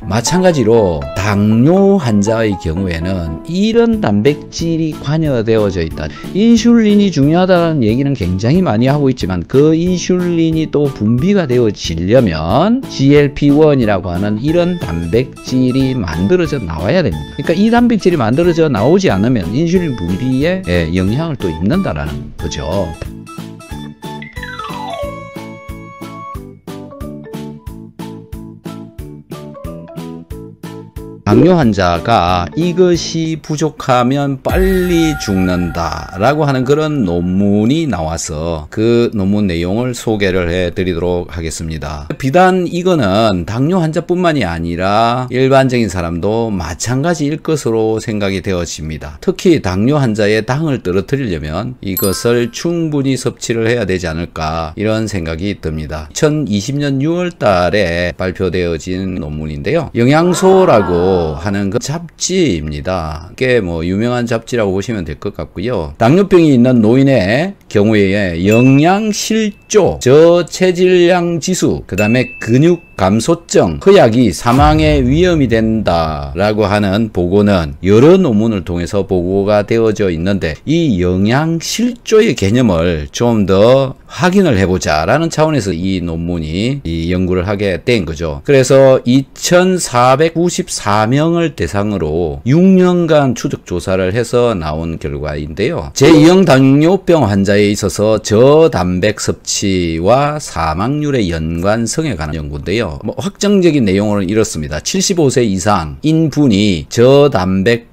마찬가지로 당뇨 환자의 경우에는 이런 단백질이 관여되어져 있다. 인슐린이 중요하다는 얘기는 굉장히 많이 하고 있지만 그 인슐린이 또 분비가 되어지려면 GLP-1이라고 하는 이런 단백질이 만들어져 나와야 됩니다. 그러니까 이 단백질이 만들어져 나오지 않으면 인슐린 분비에 영향을 또 입는다라는 거죠. 당뇨 환자가 이것이 부족하면 빨리 죽는다 라고 하는 그런 논문이 나와서 그 논문 내용을 소개를 해 드리도록 하겠습니다. 비단 이거는 당뇨 환자뿐만이 아니라 일반적인 사람도 마찬가지일 것으로 생각이 되어집니다. 특히 당뇨 환자의 당을 떨어뜨리려면 이것을 충분히 섭취를 해야 되지 않을까 이런 생각이 듭니다. 2020년 6월 달에 발표되어진 논문인데요. 영양소라고 하는 그 잡지입니다. 꽤 뭐 유명한 잡지라고 보시면 될 것 같고요. 당뇨병이 있는 노인의 경우에 영양실조, 저체질량 지수, 그 다음에 근육 감소증, 허약이 사망의 위험이 된다라고 하는 보고는 여러 논문을 통해서 보고가 되어져 있는데 이 영양실조의 개념을 좀 더 확인을 해보자 라는 차원에서 이 논문이 이 연구를 하게 된 거죠. 그래서 2494명을 대상으로 6년간 추적 조사를 해서 나온 결과인데요. 제2형 당뇨병 환자에 있어서 저단백 섭취와 사망률의 연관성에 관한 연구인데요. 확정적인 내용은 이렇습니다. 75세 이상인 분이 저단백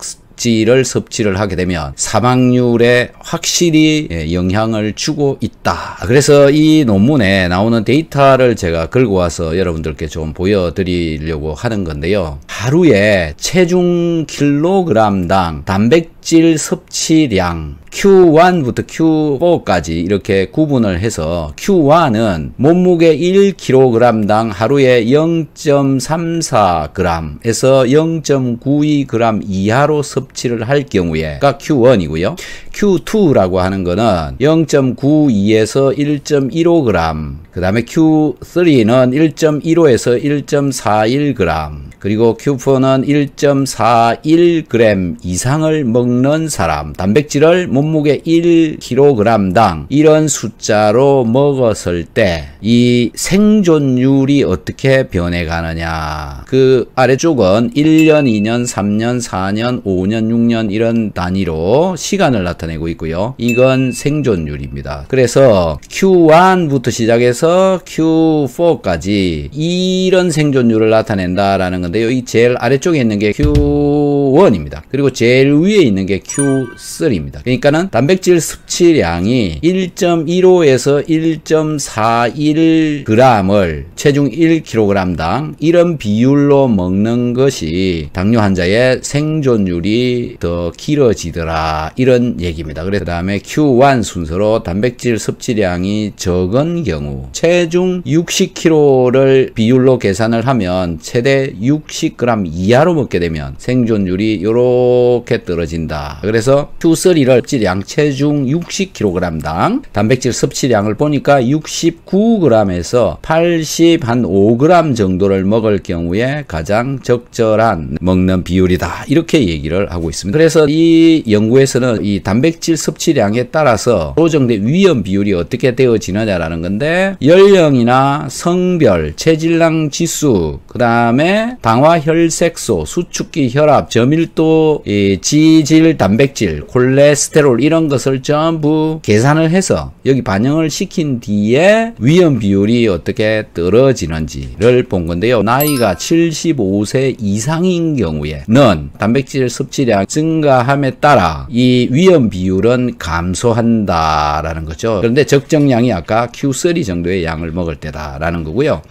를 섭취를 하게 되면 사망률에 확실히 영향을 주고 있다. 그래서 이 논문에 나오는 데이터를 제가 걸고 와서 여러분들께 좀 보여드리려고 하는 건데요. 하루에 체중 킬로그램당 단백질 섭취량 Q1부터 Q4까지 이렇게 구분을 해서 Q1은 몸무게 1kg당 하루에 0.34g에서 0.92g 이하로 섭취를 할 경우에가 Q1이고요. Q2라고 하는 거는 0.92에서 1.15g, 그 다음에 Q3는 1.15에서 1.41g, 그리고 Q4는 1.41g 이상을 먹는 사람, 단백질을 몸무게 1kg당 이런 숫자로 먹었을 때 이 생존율이 어떻게 변해가느냐. 그 아래쪽은 1년, 2년, 3년, 4년, 5년, 6년 이런 단위로 시간을 나타내고 있고요. 이건 생존율입니다. 그래서 Q1부터 시작해서 Q4까지 이런 생존율을 나타낸다라는 건데요. 이 제일 아래쪽에 있는 게 Q1입니다. 그리고 제일 위에 있는 게 Q3입니다. 그러니까는 단백질 섭취량이 1.15에서 1.41g을 체중 1kg당 이런 비율로 먹는 것이 당뇨 환자의 생존율이 더 길어지더라 이런 얘기입니다. 그래서 그 다음에 Q1 순서로 단백질 섭취량이 적은 경우 체중 60kg를 비율로 계산을 하면 최대 60g 이하로 먹게 되면 생존율이 이렇게 떨어진다. 그래서 Q3를 섭취량 체중 60kg당 단백질 섭취량을 보니까 69g에서 85g 정도를 먹을 경우에 가장 적절한 먹는 비율이다. 이렇게 얘기를 하고 있습니다. 그래서 이 연구에서는 이 단백질 섭취량에 따라서 조정된 위험 비율이 어떻게 되어지느냐라는 건데 연령이나 성별, 체질량 지수, 그 다음에 당화 혈색소, 수축기 혈압, 저밀도, 지질 단백질, 콜레스테롤 이런 것을 전부 계산을 해서 여기 반영을 시킨 뒤에 위험 비율이 어떻게 떨어지는지를 본 건데요. 나이가 75세 이상인 경우에는 단백질 섭취량 증가함에 따라 이 위험 비율은 감소한다라는 거죠. 그런데 적정량이 아까 Q3 정도의 양을 먹을 때다라는 거고요.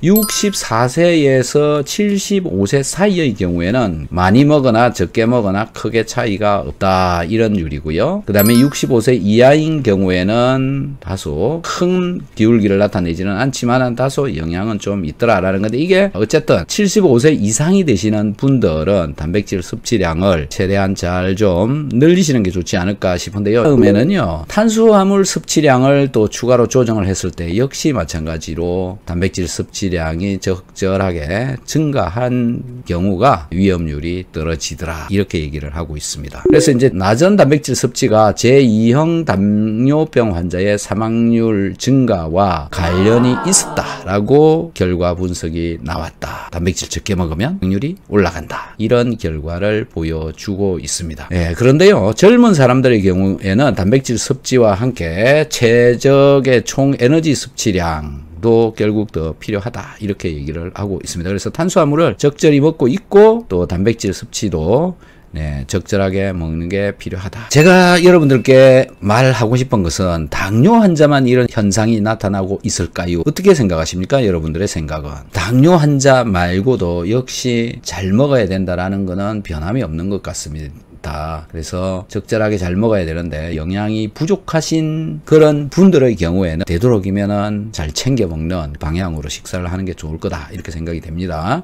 64세에서 75세 사이의 경우에는 많이 먹을 먹거나 적게 먹거나 크게 차이가 없다 이런 율이고요. 그 다음에 65세 이하인 경우에는 다소 큰 기울기를 나타내지는 않지만 다소 영향은 좀 있더라라는 건데, 이게 어쨌든 75세 이상이 되시는 분들은 단백질 섭취량을 최대한 잘 좀 늘리시는 게 좋지 않을까 싶은데요. 다음에는요, 탄수화물 섭취량을 또 추가로 조정을 했을 때 역시 마찬가지로 단백질 섭취량이 적절하게 증가한 경우가 위험률이 떨어지더라 이렇게 얘기를 하고 있습니다. 그래서 이제 낮은 단백질 섭취가 제2형 당뇨병 환자의 사망률 증가와 관련이 있었다라고 결과 분석이 나왔다. 단백질 적게 먹으면 확률이 올라간다. 이런 결과를 보여주고 있습니다. 그런데요, 젊은 사람들의 경우에는 단백질 섭취와 함께 최적의 총 에너지 섭취량 도 결국 더 필요하다 이렇게 얘기를 하고 있습니다. 그래서 탄수화물을 적절히 먹고 있고 또 단백질 섭취도 적절하게 먹는 게 필요하다. 제가 여러분들께 말하고 싶은 것은, 당뇨 환자만 이런 현상이 나타나고 있을까요? 어떻게 생각하십니까? 여러분들의 생각은. 당뇨 환자 말고도 역시 잘 먹어야 된다라는 것은 변함이 없는 것 같습니다. 그래서 적절하게 잘 먹어야 되는데, 영양이 부족하신 그런 분들의 경우에는 되도록이면은 잘 챙겨 먹는 방향으로 식사를 하는 게 좋을 거다 이렇게 생각이 됩니다.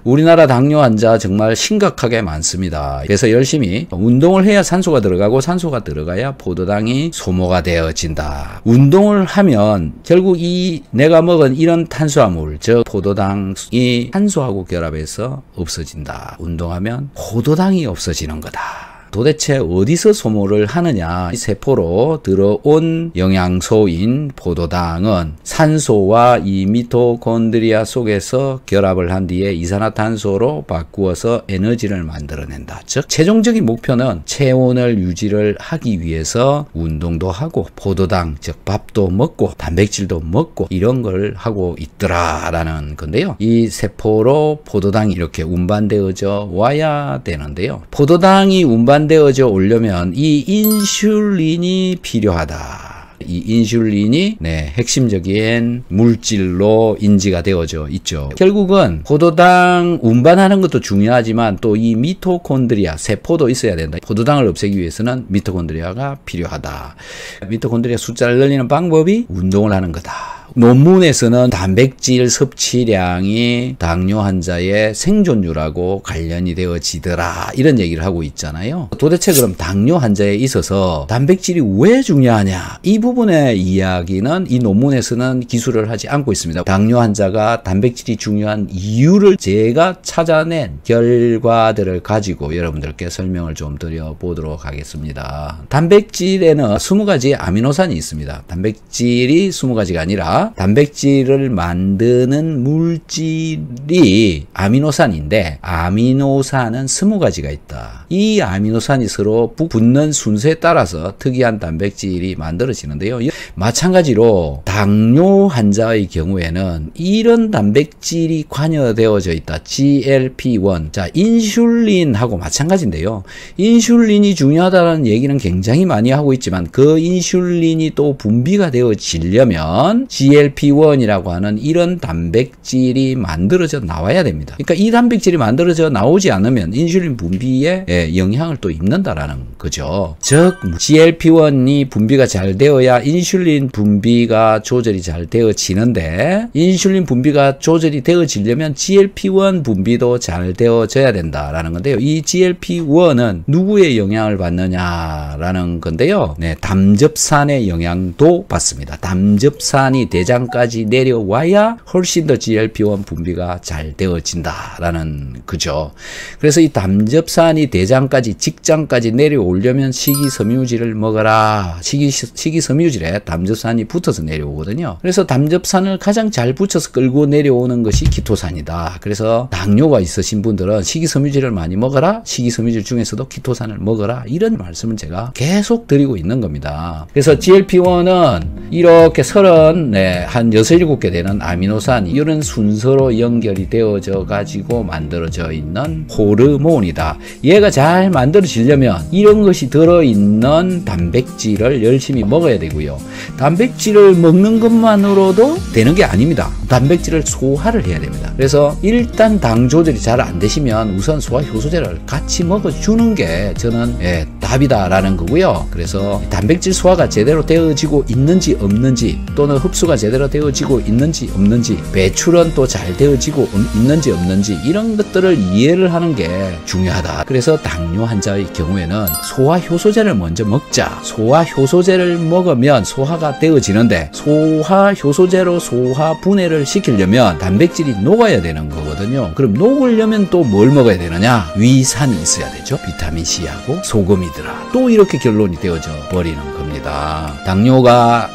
우리나라 당뇨 환자 정말 심각하게 많습니다. 그래서 열심히 운동을 해야 산소가 들어가고, 산소가 들어가야 포도당이 소모가 되어진다. 운동을 하면 결국 이 내가 먹은 이런 탄수화물, 즉 포도당이 산소하고 결합해서 없어진다. 운동하면 포도당이 없어지는 거다. 도대체 어디서 소모를 하느냐? 이 세포로 들어온 영양소인 포도당은 산소와 이 미토콘드리아 속에서 결합을 한 뒤에 이산화탄소로 바꾸어서 에너지를 만들어낸다. 즉 최종적인 목표는 체온을 유지를 하기 위해서 운동도 하고 포도당, 즉 밥도 먹고 단백질도 먹고 이런 걸 하고 있더라라는 건데요. 이 세포로 포도당이 이렇게 운반되어져 와야 되는데요. 포도당이 운반되어져 오려면 이 인슐린이 필요하다. 이 인슐린이 핵심적인 물질로 인지가 되어져 있죠. 결국은 포도당 운반하는 것도 중요하지만 또 이 미토콘드리아, 세포도 있어야 된다. 포도당을 없애기 위해서는 미토콘드리아가 필요하다. 미토콘드리아 숫자를 늘리는 방법이 운동을 하는 거다. 논문에서는 단백질 섭취량이 당뇨 환자의 생존율하고 관련이 되어지더라 이런 얘기를 하고 있잖아요. 도대체 그럼 당뇨 환자에 있어서 단백질이 왜 중요하냐, 이 부분의 이야기는 이 논문에서는 기술을 하지 않고 있습니다. 당뇨 환자가 단백질이 중요한 이유를 제가 찾아낸 결과들을 가지고 여러분들께 설명을 좀 드려보도록 하겠습니다. 단백질에는 20가지 아미노산이 있습니다. 단백질이 20가지가 아니라 단백질을 만드는 물질이 아미노산인데, 아미노산은 20가지가 있다. 이 아미노산이 서로 붙는 순서에 따라서 특이한 단백질이 만들어지는데요. 마찬가지로 당뇨 환자의 경우에는 이런 단백질이 관여되어져 있다. GLP-1. 자, 인슐린하고 마찬가지인데요. 인슐린이 중요하다는 얘기는 굉장히 많이 하고 있지만, 그 인슐린이 또 분비가 되어지려면 GLP-1이라고 하는 이런 단백질이 만들어져 나와야 됩니다. 그러니까 이 단백질이 만들어져 나오지 않으면 인슐린 분비에 영향을 또 입는다라는 거죠. 즉 GLP-1이 분비가 잘 되어야 인슐린 분비가 조절이 잘 되어지는데, 인슐린 분비가 조절이 되어지려면 GLP-1 분비도 잘 되어져야 된다라는 건데요. 이 GLP-1은 누구의 영향을 받느냐라는 건데요. 담즙산의 영향도 받습니다. 담즙산이 대장까지 내려와야 훨씬 더 GLP-1 분비가 잘 되어진다라는 거죠. 그래서 이 담즙산이 대장까지, 직장까지 내려오려면 식이섬유질을 먹어라. 식이섬유질에 담즙산이 붙어서 내려오거든요. 그래서 담즙산을 가장 잘 붙여서 끌고 내려오는 것이 키토산이다. 그래서 당뇨가 있으신 분들은 식이섬유질을 많이 먹어라. 식이섬유질 중에서도 키토산을 먹어라. 이런 말씀을 제가 계속 드리고 있는 겁니다. 그래서 GLP-1은 이렇게 30 한 6, 7개 되는 아미노산 이런 순서로 연결이 되어져 가지고 만들어져 있는 호르몬이다. 얘가 잘 만들어지려면 이런 것이 들어있는 단백질을 열심히 먹어야 되고요. 단백질을 먹는 것만으로도 되는 게 아닙니다. 단백질을 소화를 해야 됩니다. 그래서 일단 당 조절이 잘 안 되시면 우선 소화 효소제를 같이 먹어주는 게 저는 답이다 라는 거고요. 그래서 단백질 소화가 제대로 되어지고 있는지 없는지, 또는 흡수가 제대로 되어지고 있는지 없는지, 배출은 또 잘 되어지고 있는지 없는지, 이런 것들을 이해를 하는 게 중요하다. 그래서 당뇨 환자의 경우에는 소화 효소제를 먼저 먹자. 소화 효소제를 먹으면 소화가 되어지는데, 소화 효소제로 소화 분해를 시키려면 단백질이 녹아야 되는 거거든요. 그럼 녹으려면 또 뭘 먹어야 되느냐? 위산이 있어야 되죠. 비타민C하고 소금이더라. 또 이렇게 결론이 되어져 버리는 겁니다. 당뇨가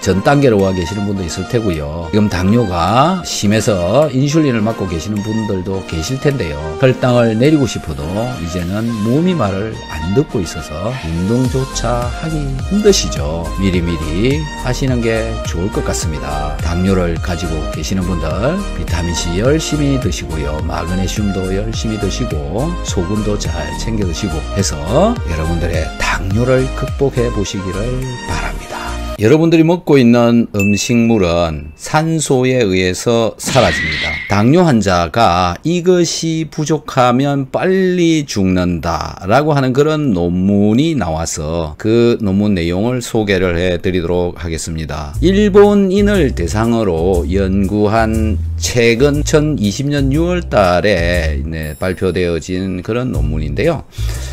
전 단계로 와 계시는 분도 있을 테고요. 지금 당뇨가 심해서 인슐린을 맞고 계시는 분들도 계실 텐데요. 혈당을 내리고 싶어도 이제는 몸이 말을 안 듣고 있어서 운동조차 하기 힘드시죠. 미리미리 하시는 게 좋을 것 같습니다. 당뇨를 가지고 계시는 분들 비타민C 열심히 드시고요. 마그네슘도 열심히 드시고 소금도 잘 챙겨 드시고 해서 여러분들의 당뇨를 극복해 보시기를 바랍니다. 여러분들이 먹고 있는 음식물은 산소에 의해서 사라집니다. 당뇨 환자가 이것이 부족하면 빨리 죽는다 라고 하는 그런 논문이 나와서 그 논문 내용을 소개를 해 드리도록 하겠습니다. 일본인을 대상으로 연구한 최근 2020년 6월 달에 발표되어진 그런 논문인데요.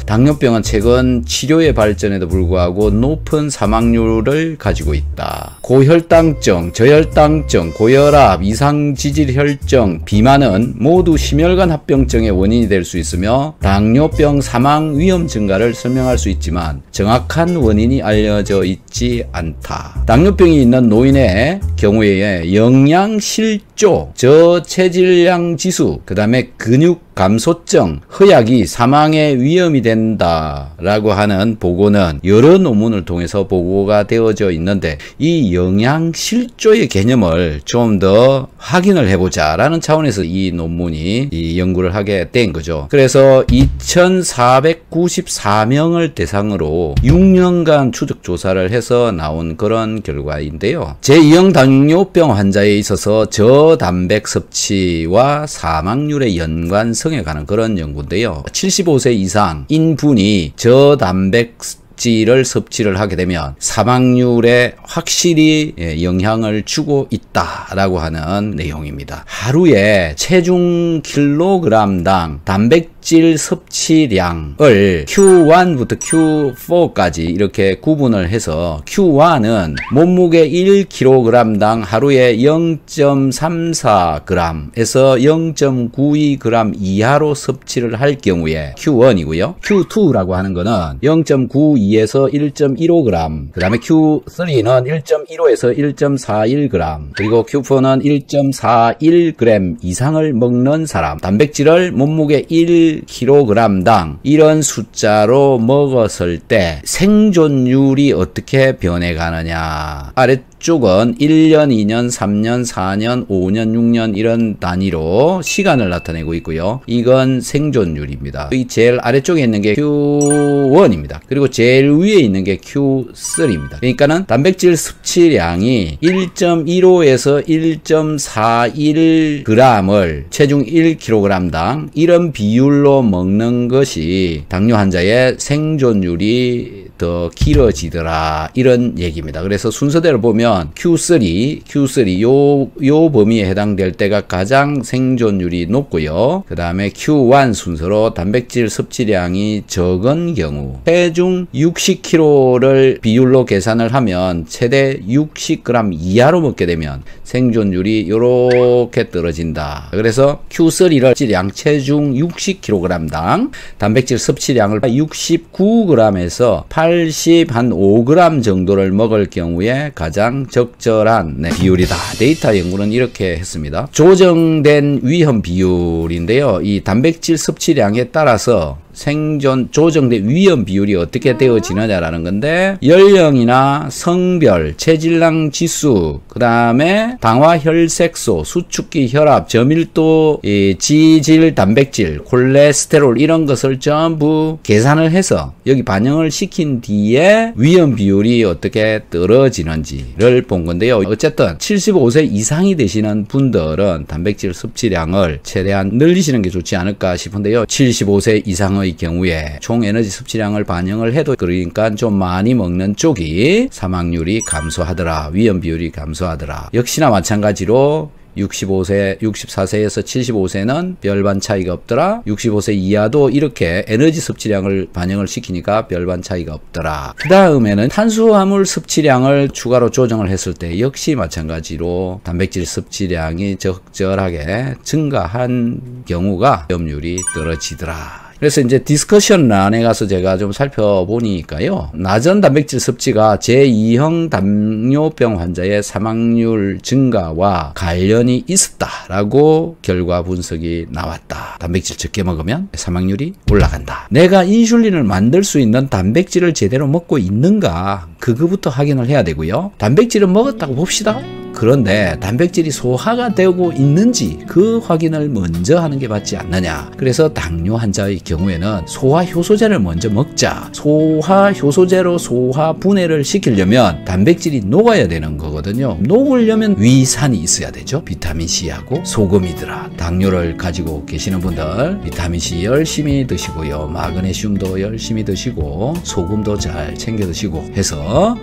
당뇨병은 최근 치료의 발전에도 불구하고 높은 사망률을 가지고 있다. 고혈당증, 저혈당증, 고혈압, 이상지질혈증, 비만은 모두 심혈관 합병증의 원인이 될 수 있으며 당뇨병 사망 위험 증가를 설명할 수 있지만 정확한 원인이 알려져 있지 않다. 당뇨병이 있는 노인의 경우에 영양실조, 저체질량 지수, 그 다음에 근육 감소증, 허약이 사망의 위험이 된다라고 하는 보고는 여러 논문을 통해서 보고가 되어져 있는데, 이 영양실조의 개념을 좀 더 확인을 해보자 라는 차원에서 이 논문이 이 연구를 하게 된 거죠. 그래서 2494명을 대상으로 6년간 추적 조사를 해서 나온 그런 결과인데요. 제2형 당뇨병 환자에 있어서 저단백 섭취와 사망률의 연관성에 관한 그런 연구인데요. 75세 이상인 분이 저단백질을 섭취를 하게 되면 사망률에 확실히 영향을 주고 있다라고 하는 내용입니다. 하루에 체중 킬로그램당 단백질 섭취량을 Q1부터 Q4까지 이렇게 구분을 해서, Q1은 몸무게 1kg당 하루에 0.34g에서 0.92g 이하로 섭취를 할 경우에 Q1이고요. Q2라고 하는 거는 0.92에서 1.15g, 그 다음에 Q3는 1.15에서 1.41g, 그리고 Q4는 1.41g 이상을 먹는 사람, 단백질을 몸무게 1kg당 이런 숫자로 먹었을 때 생존율이 어떻게 변해가느냐. 아래쪽은 1년, 2년, 3년, 4년, 5년, 6년 이런 단위로 시간을 나타내고 있고요. 이건 생존율입니다. 이 제일 아래쪽에 있는 게 Q1입니다. 그리고 제일 위에 있는 게 Q3입니다. 그러니까는 단백질 섭취량이 1.15에서 1.41g을 체중 1kg당 이런 비율로 먹는 것이 당뇨 환자의 생존율이 더 길어지더라 이런 얘기입니다. 그래서 순서대로 보면 Q3 요 범위에 해당될 때가 가장 생존율이 높고요. 그 다음에 Q1 순서로 단백질 섭취량이 적은 경우, 체중 60kg를 비율로 계산을 하면 최대 60g 이하로 먹게 되면 생존율이 이렇게 떨어진다. 그래서 Q3를 양 체중 60kg당 단백질 섭취량을 69g에서 85g 정도를 먹을 경우에 가장 적절한 비율이다. 데이터 연구는 이렇게 했습니다. 조정된 위험 비율인데요. 이 단백질 섭취량에 따라서 생존 조정된 위험 비율이 어떻게 되어지느냐라는 건데, 연령이나 성별, 체질량 지수, 그 다음에 당화 혈색소, 수축기 혈압, 저밀도, 지질, 단백질, 콜레스테롤 이런 것을 전부 계산을 해서 여기 반영을 시킨 뒤에 위험 비율이 어떻게 떨어지는지를 본 건데요. 어쨌든 75세 이상이 되시는 분들은 단백질 섭취량을 최대한 늘리시는 게 좋지 않을까 싶은데요. 75세 이상의 경우에 총 에너지 섭취량을 반영을 해도 그러니까 좀 많이 먹는 쪽이 사망률이 감소하더라, 위험 비율이 감소하더라. 역시나 마찬가지로 64세에서 75세는 별반 차이가 없더라. 65세 이하도 이렇게 에너지 섭취량을 반영을 시키니까 별반 차이가 없더라. 그 다음에는 탄수화물 섭취량을 추가로 조정을 했을 때 역시 마찬가지로 단백질 섭취량이 적절하게 증가한 경우가 위험률이 떨어지더라. 그래서 이제 디스커션란에 가서 제가 좀 살펴보니까요, 낮은 단백질 섭취가 제2형 당뇨병 환자의 사망률 증가와 관련이 있었다라고 결과 분석이 나왔다. 단백질 적게 먹으면 사망률이 올라간다. 내가 인슐린을 만들 수 있는 단백질을 제대로 먹고 있는가, 그거부터 확인을 해야 되고요. 단백질은 먹었다고 봅시다. 그런데 단백질이 소화가 되고 있는지 그 확인을 먼저 하는 게 맞지 않느냐. 그래서 당뇨 환자의 경우에는 소화 효소제를 먼저 먹자. 소화 효소제로 소화 분해를 시키려면 단백질이 녹아야 되는 거거든요. 녹으려면 위산이 있어야 되죠. 비타민C하고 소금이더라. 당뇨를 가지고 계시는 분들 비타민C 열심히 드시고요, 마그네슘도 열심히 드시고 소금도 잘 챙겨 드시고 해서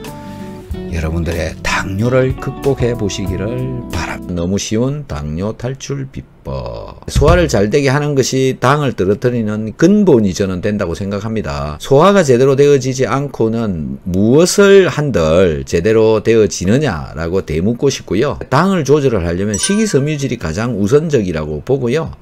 여러분들의 당뇨를 극복해 보시기를 바랍니다. 너무 쉬운 당뇨 탈출 비법. 소화를 잘 되게 하는 것이 당을 떨어뜨리는 근본이 저는 된다고 생각합니다. 소화가 제대로 되어지지 않고는 무엇을 한들 제대로 되어지느냐라고 되묻고 싶고요. 당을 조절을 하려면 식이섬유질이 가장 우선적이라고 보고요.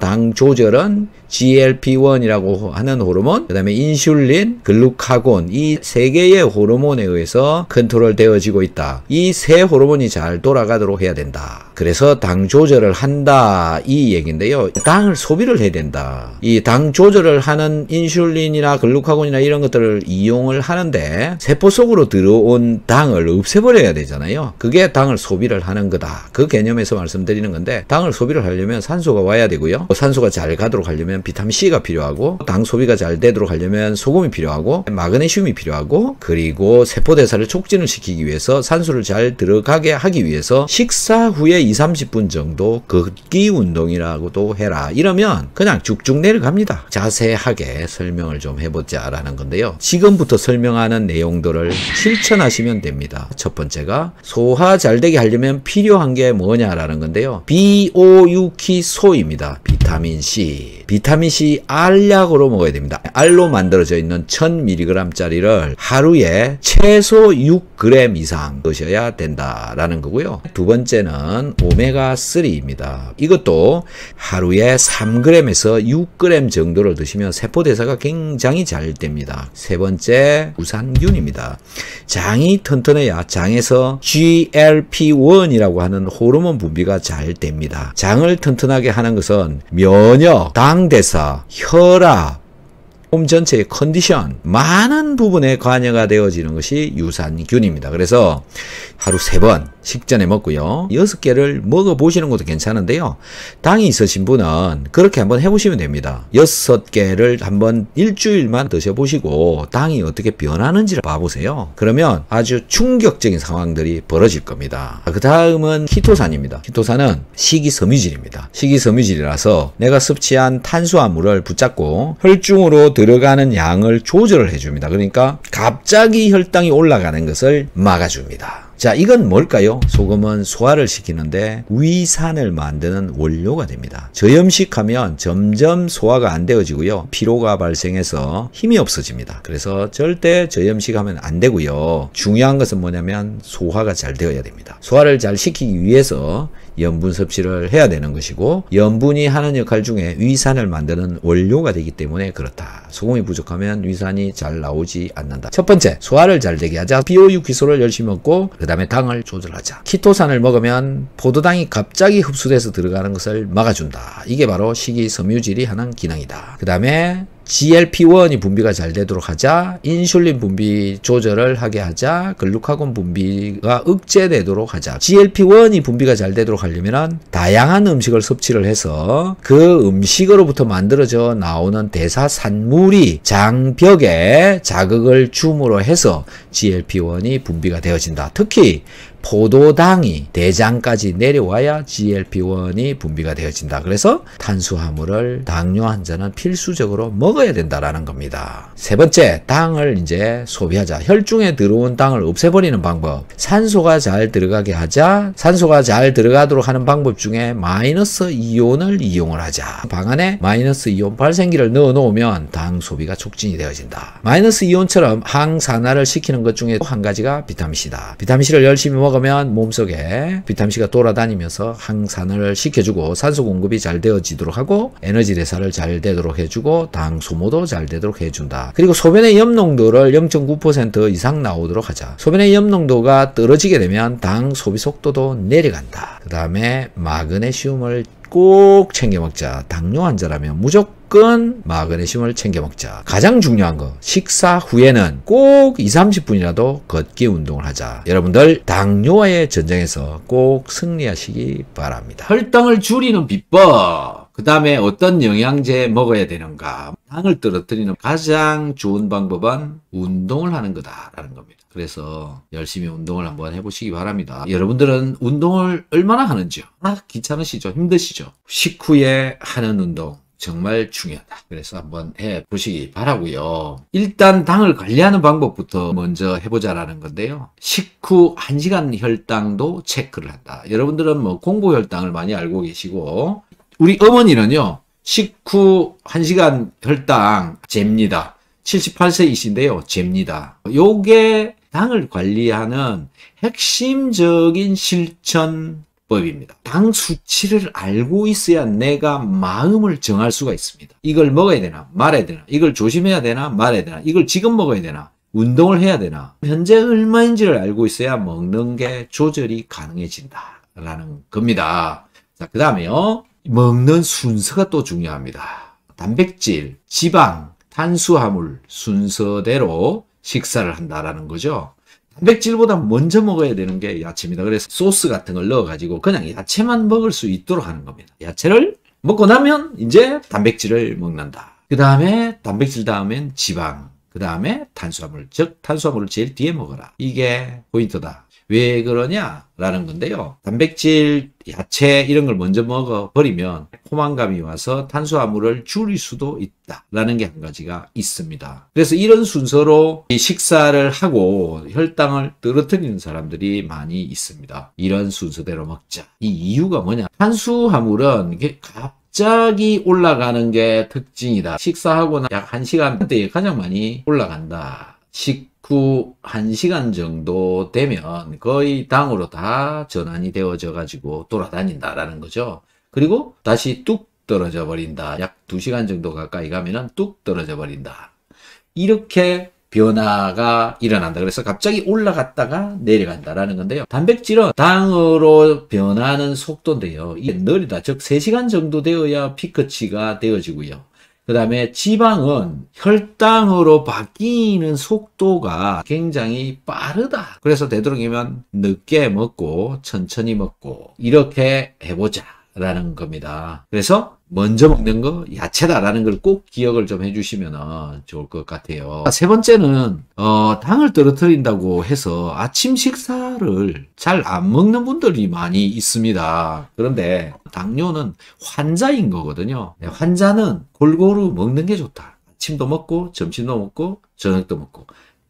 당 조절은 GLP-1이라고 하는 호르몬, 그 다음에 인슐린, 글루카곤, 이 세 개의 호르몬에 의해서 컨트롤 되어지고 있다. 이 세 호르몬이 잘 돌아가도록 해야 된다. 그래서 당 조절을 한다, 이 얘기인데요. 당을 소비를 해야 된다. 이 당 조절을 하는 인슐린이나 글루카곤이나 이런 것들을 이용을 하는데 세포 속으로 들어온 당을 없애버려야 되잖아요. 그게 당을 소비를 하는 거다. 그 개념에서 말씀드리는 건데, 당을 소비를 하려면 산소가 와야 되고요. 산소가 잘 가도록 하려면 비타민C가 필요하고, 당 소비가 잘 되도록 하려면 소금이 필요하고, 마그네슘이 필요하고, 그리고 세포대사를 촉진을 시키기 위해서 산소를 잘 들어가게 하기 위해서 식사 후에 20-30분 정도 걷기 운동이라고도 해라. 이러면 그냥 쭉쭉 내려갑니다. 자세하게 설명을 좀 해보자 라는 건데요. 지금부터 설명하는 내용들을 실천하시면 됩니다. 첫 번째가 소화 잘 되게 하려면 필요한 게 뭐냐라는 건데요. 비오유키소입니다. 비타민C. 비타민C 알약으로 먹어야 됩니다. 알로 만들어져 있는 1000mg짜리를 하루에 최소 6g 이상 드셔야 된다라는 거고요. 두 번째는 오메가3입니다. 이것도 하루에 3g에서 6g 정도를 드시면 세포대사가 굉장히 잘 됩니다. 세 번째, 유산균입니다. 장이 튼튼해야 장에서 GLP-1이라고 하는 호르몬 분비가 잘 됩니다. 장을 튼튼하게 하는 것은 면역, 당대사, 혈압, 몸 전체의 컨디션, 많은 부분에 관여가 되어지는 것이 유산균입니다. 그래서 하루 3번 식전에 먹고요. 6개를 먹어보시는 것도 괜찮은데요. 당이 있으신 분은 그렇게 한번 해보시면 됩니다. 6개를 한번 일주일만 드셔보시고 당이 어떻게 변하는지를 봐보세요. 그러면 아주 충격적인 상황들이 벌어질 겁니다. 그 다음은 키토산입니다. 키토산은 식이섬유질입니다. 식이섬유질이라서 내가 섭취한 탄수화물을 붙잡고 혈중으로 들어가는 양을 조절을 해줍니다. 그러니까 갑자기 혈당이 올라가는 것을 막아줍니다. 자, 이건 뭘까요? 소금은 소화를 시키는데 위산을 만드는 원료가 됩니다. 저염식하면 점점 소화가 안 되어지고요. 피로가 발생해서 힘이 없어집니다. 그래서 절대 저염식하면 안 되고요. 중요한 것은 뭐냐면 소화가 잘 되어야 됩니다. 소화를 잘 시키기 위해서 염분 섭취를 해야 되는 것이고, 염분이 하는 역할 중에 위산을 만드는 원료가 되기 때문에 그렇다. 소금이 부족하면 위산이 잘 나오지 않는다. 첫 번째, 소화를 잘 되게 하자. 비오유기소를 열심히 먹고 그 다음에 당을 조절하자. 키토산을 먹으면 포도당이 갑자기 흡수돼서 들어가는 것을 막아준다. 이게 바로 식이섬유질이 하는 기능이다. 그 다음에 GLP-1이 분비가 잘 되도록 하자, 인슐린 분비 조절을 하게 하자, 글루카곤 분비가 억제되도록 하자. GLP-1이 분비가 잘 되도록 하려면 다양한 음식을 섭취를 해서 그 음식으로부터 만들어져 나오는 대사산물이 장벽에 자극을 줌으로 해서 GLP-1이 분비가 되어진다. 특히 포도당이 대장까지 내려와야 GLP-1이 분비가 되어진다. 그래서 탄수화물을 당뇨 환자는 필수적으로 먹어야 된다라는 겁니다. 세 번째, 당을 이제 소비하자. 혈중에 들어온 당을 없애버리는 방법. 산소가 잘 들어가게 하자. 산소가 잘 들어가도록 하는 방법 중에 마이너스 이온을 이용을 하자. 방 안에 마이너스 이온 발생기를 넣어 놓으면 당 소비가 촉진이 되어진다. 마이너스 이온처럼 항산화를 시키는 것 중에 한 가지가 비타민C다. 비타민C를 열심히 먹으면 몸속에 비타민C가 돌아다니면서 항산화를 시켜주고 산소 공급이 잘 되어지도록 하고 에너지 대사를 잘 되도록 해주고 당 소모도 잘 되도록 해준다. 그리고 소변의 염농도를 0.9% 이상 나오도록 하자. 소변의 염농도가 떨어지게 되면 당 소비 속도도 내려간다. 그 다음에 마그네슘을 꼭 챙겨 먹자. 당뇨 환자라면 무조건 마그네슘을 챙겨 먹자. 가장 중요한 거, 식사 후에는 꼭 20-30분이라도 걷기 운동을 하자. 여러분들 당뇨와의 전쟁에서 꼭 승리하시기 바랍니다. 혈당을 줄이는 비법, 그 다음에 어떤 영양제 먹어야 되는가. 당을 떨어뜨리는 가장 좋은 방법은 운동을 하는 거다라는 겁니다. 그래서 열심히 운동을 한번 해보시기 바랍니다. 여러분들은 운동을 얼마나 하는지요? 귀찮으시죠? 힘드시죠? 식후에 하는 운동 정말 중요하다. 그래서 한번 해보시기 바라고요. 일단 당을 관리하는 방법부터 먼저 해보자라는 건데요. 식후 1시간 혈당도 체크를 한다. 여러분들은 뭐 공복혈당을 많이 알고 계시고, 우리 어머니는요, 식후 1시간 혈당 잽니다. 78세이신데요, 잽니다. 요게 당을 관리하는 핵심적인 실천법입니다. 당 수치를 알고 있어야 내가 마음을 정할 수가 있습니다. 이걸 먹어야 되나 말아야 되나, 이걸 조심해야 되나 말아야 되나, 이걸 지금 먹어야 되나, 운동을 해야 되나, 현재 얼마인지를 알고 있어야 먹는 게 조절이 가능해진다라는 겁니다. 자, 그 다음에요, 먹는 순서가 또 중요합니다. 단백질, 지방, 탄수화물 순서대로 식사를 한다라는 거죠. 단백질보다 먼저 먹어야 되는 게 야채입니다. 그래서 소스 같은 걸 넣어가지고 그냥 야채만 먹을 수 있도록 하는 겁니다. 야채를 먹고 나면 이제 단백질을 먹는다. 그 다음에 단백질 다음엔 지방, 그 다음에 탄수화물, 즉 탄수화물을 제일 뒤에 먹어라. 이게 포인트다. 왜 그러냐라는 건데요. 단백질, 야채 이런 걸 먼저 먹어버리면 포만감이 와서 탄수화물을 줄일 수도 있다라는 게 한 가지가 있습니다. 그래서 이런 순서로 이 식사를 하고 혈당을 떨어뜨리는 사람들이 많이 있습니다. 이런 순서대로 먹자. 이 이유가 뭐냐? 탄수화물은 이게 갑자기 올라가는 게 특징이다. 식사하고 약 1시간 때에 가장 많이 올라간다. 식후 1시간 정도 되면 거의 당으로 다 전환이 되어져 가지고 돌아다닌다라는 거죠. 그리고 다시 뚝 떨어져 버린다. 약 2시간 정도 가까이 가면은 뚝 떨어져 버린다. 이렇게 변화가 일어난다. 그래서 갑자기 올라갔다가 내려간다라는 건데요. 단백질은 당으로 변하는 속도인데요. 이게 느리다. 즉 3시간 정도 되어야 피크치가 되어지고요. 그 다음에 지방은 혈당으로 바뀌는 속도가 굉장히 빠르다. 그래서 되도록이면 늦게 먹고 천천히 먹고 이렇게 해보자 라는 겁니다. 그래서 먼저 먹는 거 야채다라는 걸 꼭 기억을 좀 해주시면 좋을 것 같아요. 세 번째는 당을 떨어뜨린다고 해서 아침 식사를 잘 안 먹는 분들이 많이 있습니다. 그런데 당뇨는 환자인 거거든요. 환자는 골고루 먹는 게 좋다. 아침도 먹고 점심도 먹고 저녁도 먹고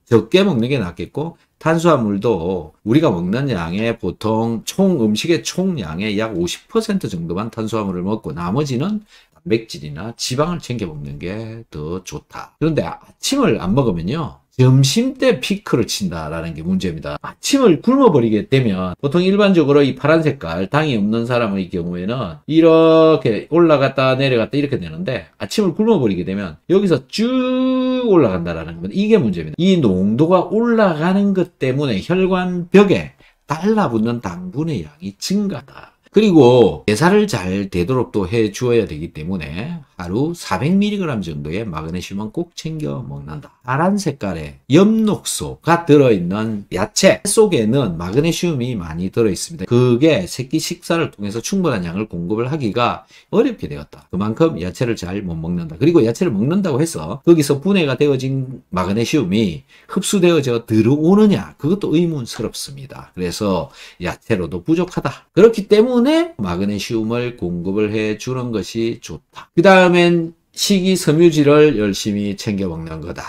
적게 먹는 게 낫겠고, 탄수화물도 우리가 먹는 양의 보통 음식의 총량의 약 50% 정도만 탄수화물을 먹고 나머지는 단백질이나 지방을 챙겨 먹는 게 더 좋다. 그런데 아침을 안 먹으면요, 점심 때 피크를 친다라는 게 문제입니다. 아침을 굶어버리게 되면 보통 일반적으로 이 파란 색깔 당이 없는 사람의 경우에는 이렇게 올라갔다 내려갔다 이렇게 되는데, 아침을 굶어버리게 되면 여기서 쭉 올라간다라는 겁니다. 이게 문제입니다. 이 농도가 올라가는 것 때문에 혈관벽에 달라붙는 당분의 양이 증가다. 그리고 대사를 잘 되도록 또 해 주어야 되기 때문에 하루 400mg 정도의 마그네슘은 꼭 챙겨 먹는다. 파란 색깔의 엽록소가 들어있는 야채 속에는 마그네슘이 많이 들어있습니다. 그게 새끼 식사를 통해서 충분한 양을 공급을 하기가 어렵게 되었다. 그만큼 야채를 잘 못 먹는다. 그리고 야채를 먹는다고 해서 거기서 분해가 되어진 마그네슘이 흡수되어져 들어오느냐, 그것도 의문스럽습니다. 그래서 야채로도 부족하다. 그렇기 때문에 마그네슘을 공급을 해주는 것이 좋다. 그 다음엔 식이섬유질을 열심히 챙겨 먹는 거다.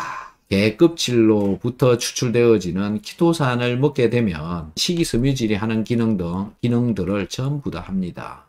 개껍질로부터 추출되어지는 키토산을 먹게 되면 식이섬유질이 하는 기능들을 전부 다 합니다.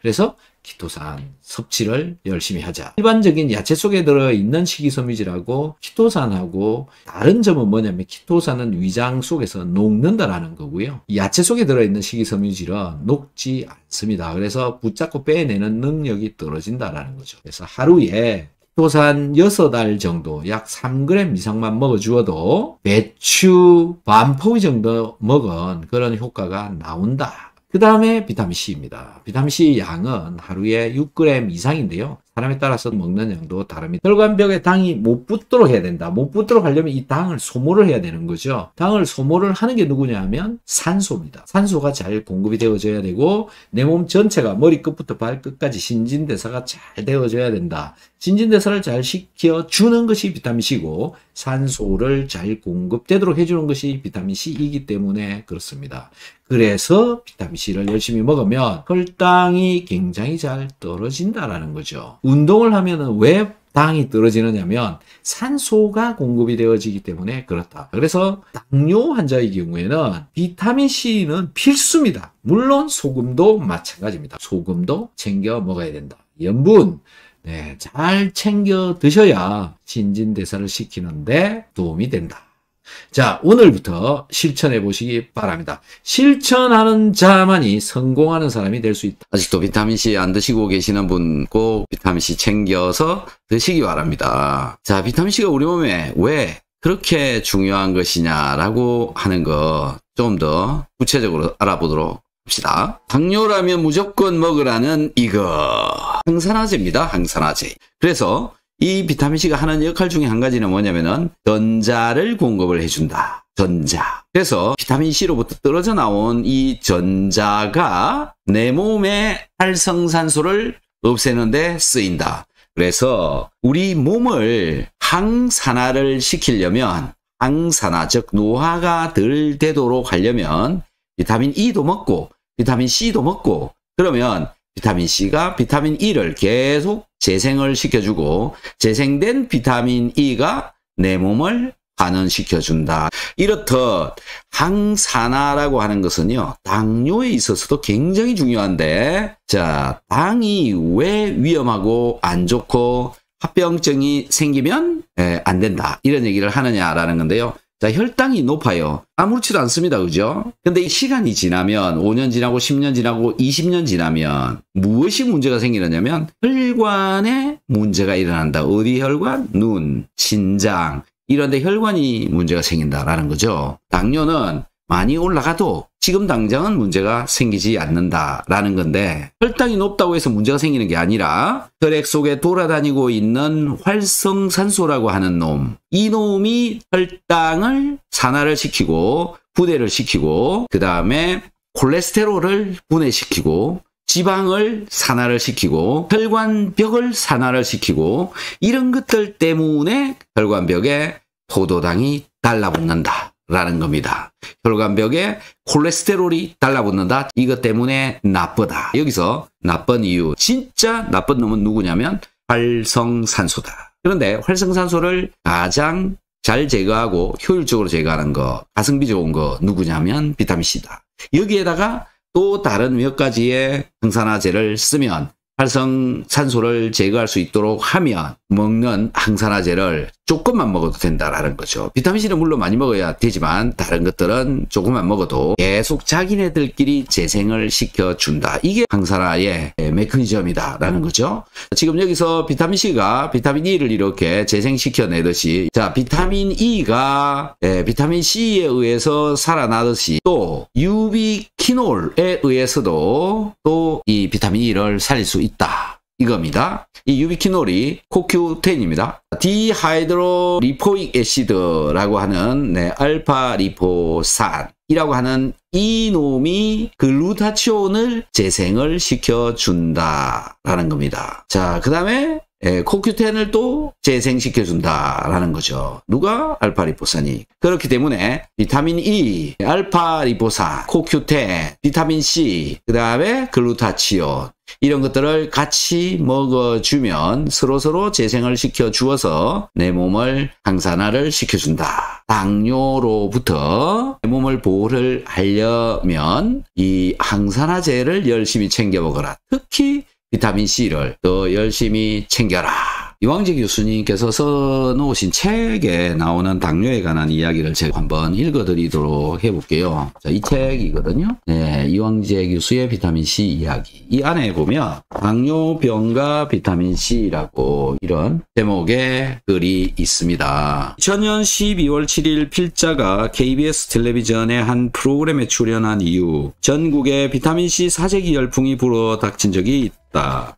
그래서 키토산 섭취를 열심히 하자. 일반적인 야채 속에 들어있는 식이섬유질하고 키토산하고 다른 점은 뭐냐면, 키토산은 위장 속에서 녹는다라는 거고요. 야채 속에 들어있는 식이섬유질은 녹지 않습니다. 그래서 붙잡고 빼내는 능력이 떨어진다라는 거죠. 그래서 하루에 키토산 6알 정도, 약 3g 이상만 먹어주어도 배추 반 포기 정도 먹은 그런 효과가 나온다. 그 다음에 비타민C입니다. 비타민C 양은 하루에 6g 이상인데요. 사람에 따라서 먹는 양도 다릅니다. 혈관벽에 당이 못 붙도록 해야 된다. 못 붙도록 하려면 이 당을 소모를 해야 되는 거죠. 당을 소모를 하는 게 누구냐 하면 산소입니다. 산소가 잘 공급이 되어져야 되고, 내 몸 전체가 머리끝부터 발끝까지 신진대사가 잘 되어져야 된다. 신진대사를 잘 시켜주는 것이 비타민C고, 산소를 잘 공급되도록 해주는 것이 비타민C이기 때문에 그렇습니다. 그래서 비타민C를 열심히 먹으면 혈당이 굉장히 잘 떨어진다라는 거죠. 운동을 하면은 왜 당이 떨어지느냐면 산소가 공급이 되어지기 때문에 그렇다. 그래서 당뇨 환자의 경우에는 비타민C는 필수입니다. 물론 소금도 마찬가지입니다. 소금도 챙겨 먹어야 된다. 염분, 잘 챙겨 드셔야 신진대사를 시키는데 도움이 된다. 자, 오늘부터 실천해 보시기 바랍니다. 실천하는 자만이 성공하는 사람이 될 수 있다. 아직도 비타민C 안 드시고 계시는 분 꼭 비타민C 챙겨서 드시기 바랍니다. 자, 비타민C가 우리 몸에 왜 그렇게 중요한 것이냐라고 하는 거 좀 더 구체적으로 알아보도록 합시다. 당뇨라면 무조건 먹으라는 이거, 항산화제입니다. 항산화제. 그래서 이 비타민C가 하는 역할 중에 한 가지는 뭐냐면은 전자를 공급을 해준다. 전자. 그래서 비타민C로부터 떨어져 나온 이 전자가 내 몸의 활성산소를 없애는 데 쓰인다. 그래서 우리 몸을 항산화를 시키려면, 항산화, 즉 노화가 덜 되도록 하려면 비타민 E도 먹고 비타민 C도 먹고, 그러면 비타민 C가 비타민 E를 계속 재생을 시켜주고, 재생된 비타민 E가 내 몸을 환원시켜준다. 이렇듯 항산화라고 하는 것은요, 당뇨에 있어서도 굉장히 중요한데, 자, 당이 왜 위험하고 안 좋고 합병증이 생기면 안 된다, 이런 얘기를 하느냐라는 건데요. 자, 혈당이 높아요. 아무렇지도 않습니다. 그죠? 근데 이 시간이 지나면, 5년 지나고 10년 지나고 20년 지나면 무엇이 문제가 생기느냐면 혈관에 문제가 일어난다. 어디 혈관? 눈, 신장, 이런 데 혈관이 문제가 생긴다라는 거죠. 당뇨는 많이 올라가도 지금 당장은 문제가 생기지 않는다라는 건데, 혈당이 높다고 해서 문제가 생기는 게 아니라 혈액 속에 돌아다니고 있는 활성산소라고 하는 놈, 이 놈이 혈당을 산화를 시키고 분해를 시키고, 그 다음에 콜레스테롤을 분해시키고 지방을 산화를 시키고 혈관벽을 산화를 시키고, 이런 것들 때문에 혈관벽에 포도당이 달라붙는다 라는 겁니다. 혈관벽에 콜레스테롤이 달라붙는다. 이것 때문에 나쁘다. 여기서 나쁜 이유, 진짜 나쁜 놈은 누구냐면 활성산소다. 그런데 활성산소를 가장 잘 제거하고 효율적으로 제거하는 거, 가성비 좋은 거 누구냐면 비타민C다. 여기에다가 또 다른 몇 가지의 항산화제를 쓰면, 활성산소를 제거할 수 있도록 하면 먹는 항산화제를 조금만 먹어도 된다라는 거죠. 비타민C는 물론 많이 먹어야 되지만 다른 것들은 조금만 먹어도 계속 자기네들끼리 재생을 시켜준다. 이게 항산화의 메커니즘이다라는 거죠. 지금 여기서 비타민C가 비타민 E를 이렇게 재생시켜내듯이, 자, 비타민 E가 비타민 C에 의해서 살아나듯이, 또 유비퀴놀에 의해서도 또 이 비타민 E를 살릴 수 있다. 이겁니다. 이 유비퀴놀이 CoQ10입니다. 디하이드로리포익 애시드라고 하는 알파 리포산이라고 하는 이놈이 글루타치온을 재생을 시켜준다라는 겁니다. 자, 그 다음에 CoQ10을 또 재생시켜준다라는 거죠. 누가? 알파리포산이. 그렇기 때문에 비타민 E, 알파리포산, CoQ10, 비타민 C, 그 다음에 글루타치온 이런 것들을 같이 먹어주면 서로서로 재생을 시켜주어서 내 몸을 항산화를 시켜준다. 당뇨로부터 내 몸을 보호를 하려면 이 항산화제를 열심히 챙겨 먹어라. 특히 비타민C를 더 열심히 챙겨라. 이왕재 교수님께서 써놓으신 책에 나오는 당뇨에 관한 이야기를 제가 한번 읽어드리도록 해볼게요. 자, 이 책이거든요. 네, 이왕재 교수의 비타민C 이야기. 이 안에 보면 당뇨병과 비타민C라고 이런 제목의 글이 있습니다. 2000년 12월 7일 필자가 KBS 텔레비전의 한 프로그램에 출연한 이후 전국에 비타민C 사재기 열풍이 불어닥친 적이 있다.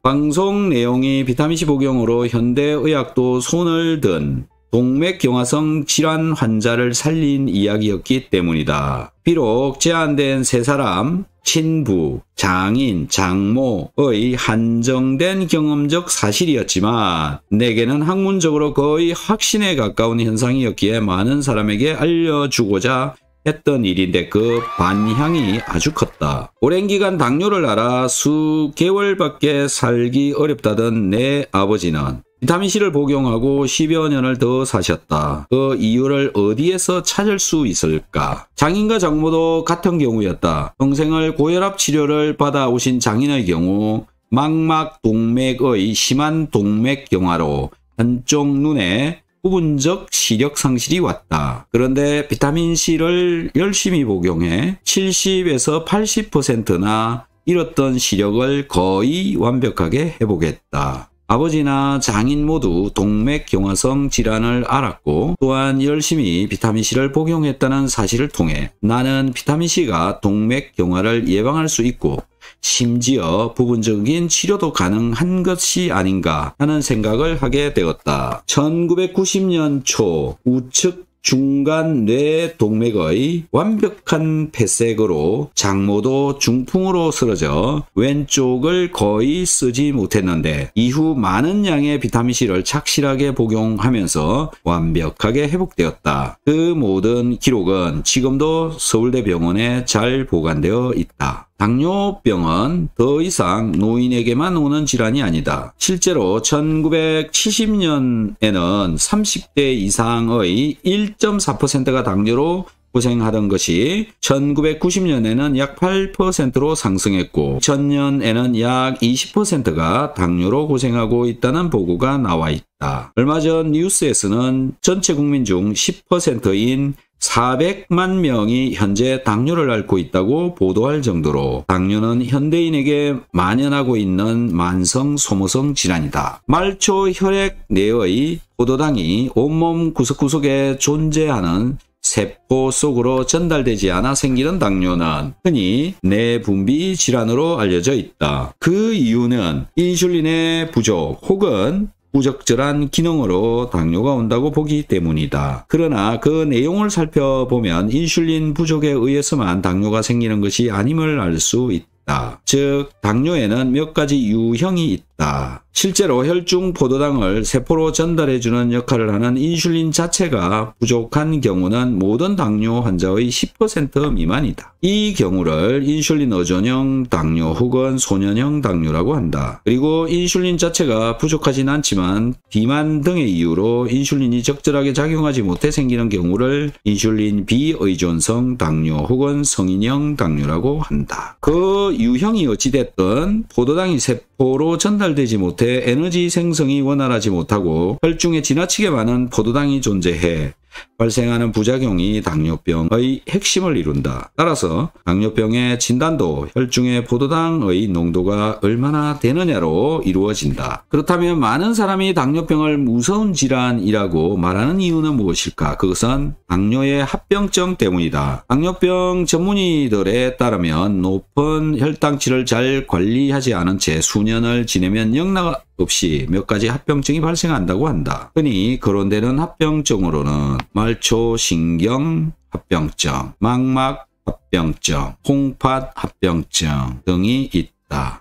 방송 내용이 비타민C 복용으로 현대의학도 손을 든 동맥경화성 질환 환자를 살린 이야기였기 때문이다. 비록 제한된 세 사람, 친부, 장인, 장모의 한정된 경험적 사실이었지만 내게는 학문적으로 거의 확신에 가까운 현상이었기에 많은 사람에게 알려주고자 했던 일인데 그 반향이 아주 컸다. 오랜 기간 당뇨를 앓아 수개월밖에 살기 어렵다던 내 아버지는 비타민C를 복용하고 10여 년을 더 사셨다. 그 이유를 어디에서 찾을 수 있을까? 장인과 장모도 같은 경우였다. 평생을 고혈압 치료를 받아오신 장인의 경우 망막동맥의 심한 동맥경화로 한쪽 눈에 부분적 시력 상실이 왔다. 그런데 비타민C를 열심히 복용해 70에서 80%나 잃었던 시력을 거의 완벽하게 회복했다. 아버지나 장인 모두 동맥경화성 질환을 앓았고 또한 열심히 비타민C를 복용했다는 사실을 통해 나는 비타민C가 동맥경화를 예방할 수 있고 심지어 부분적인 치료도 가능한 것이 아닌가 하는 생각을 하게 되었다. 1990년 초 우측 중간 뇌 동맥의 완벽한 폐색으로 장모도 중풍으로 쓰러져 왼쪽을 거의 쓰지 못했는데 이후 많은 양의 비타민C를 착실하게 복용하면서 완벽하게 회복되었다. 그 모든 기록은 지금도 서울대병원에 잘 보관되어 있다. 당뇨병은 더 이상 노인에게만 오는 질환이 아니다. 실제로 1970년에는 30대 이상의 1.4%가 당뇨로 고생하던 것이 1990년에는 약 8%로 상승했고 2000년에는 약 20%가 당뇨로 고생하고 있다는 보고가 나와 있다. 얼마 전 뉴스에서는 전체 국민 중 10%인 400만 명이 현재 당뇨를 앓고 있다고 보도할 정도로 당뇨는 현대인에게 만연하고 있는 만성 소모성 질환이다. 말초 혈액 내의 포도당이 온몸 구석구석에 존재하는 세포 속으로 전달되지 않아 생기는 당뇨는 흔히 내분비 질환으로 알려져 있다. 그 이유는 인슐린의 부족 혹은 부적절한 기능으로 당뇨가 온다고 보기 때문이다. 그러나 그 내용을 살펴보면 인슐린 부족에 의해서만 당뇨가 생기는 것이 아님을 알 수 있다. 즉 당뇨에는 몇 가지 유형이 있다. 실제로 혈중 포도당을 세포로 전달해주는 역할을 하는 인슐린 자체가 부족한 경우는 모든 당뇨 환자의 10% 미만이다. 이 경우를 인슐린 의존형 당뇨 혹은 소년형 당뇨라고 한다. 그리고 인슐린 자체가 부족하진 않지만 비만 등의 이유로 인슐린이 적절하게 작용하지 못해 생기는 경우를 인슐린 비의존성 당뇨 혹은 성인형 당뇨라고 한다. 그 유형이 어찌됐든 포도당이 세포로 전달되지 못해 에너지 생성이 원활하지 못하고 혈중에 지나치게 많은 포도당이 존재해 발생하는 부작용이 당뇨병의 핵심을 이룬다. 따라서 당뇨병의 진단도 혈중의 포도당의 농도가 얼마나 되느냐로 이루어진다. 그렇다면 많은 사람이 당뇨병을 무서운 질환이라고 말하는 이유는 무엇일까? 그것은 당뇨의 합병증 때문이다. 당뇨병 전문의들에 따르면 높은 혈당치를 잘 관리하지 않은 채 수년을 지내면 영락 없이 몇 가지 합병증이 발생한다고 한다. 흔히 거론되는 합병증으로는 말초신경 합병증, 망막 합병증, 홍팥 합병증 등이 있다.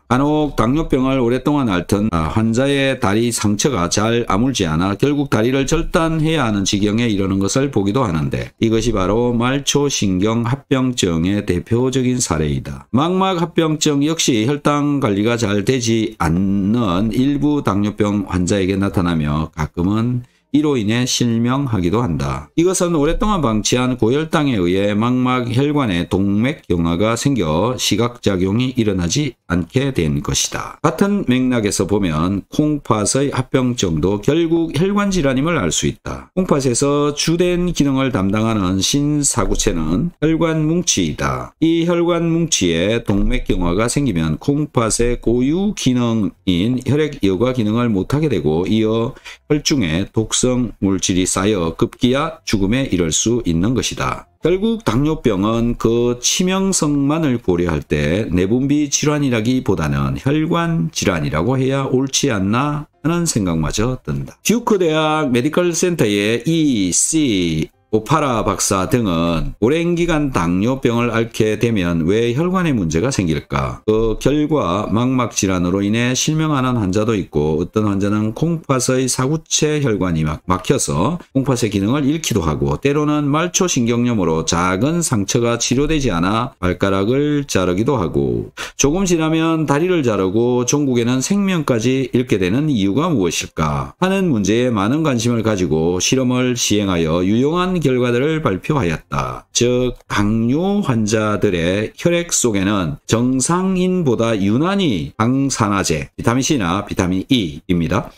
간혹 당뇨병을 오랫동안 앓던 환자의 다리 상처가 잘 아물지 않아 결국 다리를 절단해야 하는 지경에 이르는 것을 보기도 하는데, 이것이 바로 말초신경 합병증의 대표적인 사례이다. 망막 합병증 역시 혈당 관리가 잘 되지 않는 일부 당뇨병 환자에게 나타나며 가끔은 이로 인해 실명하기도 한다. 이것은 오랫동안 방치한 고혈당에 의해 망막 혈관에 동맥경화가 생겨 시각작용이 일어나지 않게 된 것이다. 같은 맥락에서 보면 콩팥의 합병증도 결국 혈관질환임을 알 수 있다. 콩팥에서 주된 기능을 담당하는 신사구체는 혈관뭉치이다. 이 혈관뭉치에 동맥경화가 생기면 콩팥의 고유 기능인 혈액여과 기능을 못하게 되고, 이어 혈중에 독성 물질이 쌓여 급기야 죽음에 이를 수 있는 것이다. 결국 당뇨병은 그 치명성만을 고려할 때 내분비 질환이라기보다는 혈관 질환이라고 해야 옳지 않나 하는 생각마저 든다. 듀크 대학 메디컬 센터의 E.C. 오파라 박사 등은 오랜 기간 당뇨병을 앓게 되면 왜 혈관에 문제가 생길까? 그 결과 망막 질환으로 인해 실명하는 환자도 있고, 어떤 환자는 콩팥의 사구체 혈관이 막혀서 콩팥의 기능을 잃기도 하고, 때로는 말초신경염으로 작은 상처가 치료되지 않아 발가락을 자르기도 하고, 조금 지나면 다리를 자르고 종국에는 생명까지 잃게 되는 이유가 무엇일까 하는 문제에 많은 관심을 가지고 실험을 시행하여 유용한 결과들을 발표하였다. 즉, 당뇨 환자들의 혈액 속에는 정상인보다 유난히 항산화제, 비타민C나 비타민 E입니다.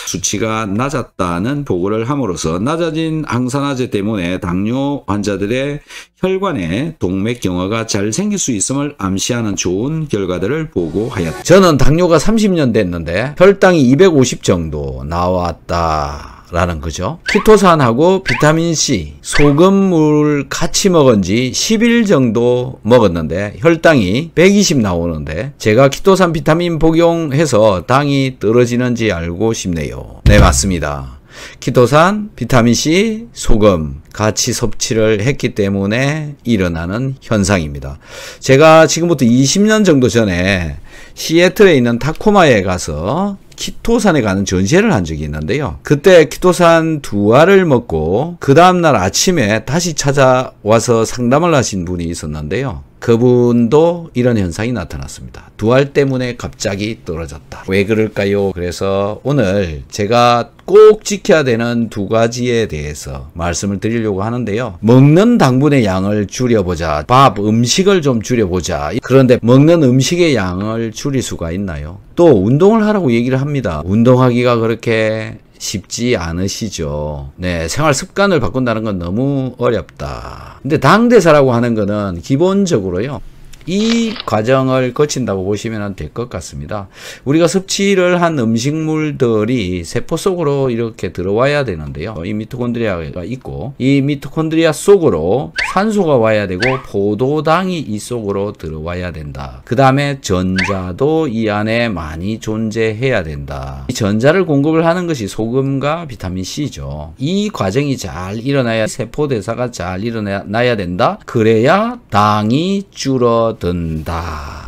수치가 낮았다는 보고를 함으로써 낮아진 항산화제 때문에 당뇨 환자들의 혈관에 동맥경화가 잘 생길 수 있음을 암시하는 좋은 결과들을 보고하였다. 저는 당뇨가 30년 됐는데 혈당이 250 정도 나왔다 라는 거죠. 키토산하고 비타민C, 소금물 같이 먹은 지 10일 정도 먹었는데 혈당이 120 나오는데, 제가 키토산 비타민 복용해서 당이 떨어지는지 알고 싶네요. 네, 맞습니다. 키토산, 비타민C, 소금 같이 섭취를 했기 때문에 일어나는 현상입니다. 제가 지금부터 20년 정도 전에 시애틀에 있는 타코마에 가서 키토산에 가는 전시회를 한 적이 있는데요. 그때 키토산 2알을 먹고 그 다음날 아침에 다시 찾아와서 상담을 하신 분이 있었는데요. 그분도 이런 현상이 나타났습니다. 2알 때문에 갑자기 떨어졌다. 왜 그럴까요? 그래서 오늘 제가 꼭 지켜야 되는 2가지에 대해서 말씀을 드리려고 하는데요. 먹는 당분의 양을 줄여보자. 음식을 좀 줄여보자. 그런데 먹는 음식의 양을 줄일 수가 있나요? 또 운동을 하라고 얘기를 합니다. 운동하기가 그렇게 쉽지 않으시죠. 네, 생활 습관을 바꾼다는 건 너무 어렵다. 근데 당대사라고 하는 거는 기본적으로요, 이 과정을 거친다고 보시면 될 것 같습니다. 우리가 섭취를 한 음식물들이 세포 속으로 이렇게 들어와야 되는데요. 이 미토콘드리아가 있고, 이 미토콘드리아 속으로 산소가 와야 되고 포도당이 이 속으로 들어와야 된다. 그 다음에 전자도 이 안에 많이 존재해야 된다. 이 전자를 공급을 하는 것이 소금과 비타민C죠. 이 과정이 잘 일어나야 세포 대사가 잘 일어나야 된다. 그래야 당이 줄어든다.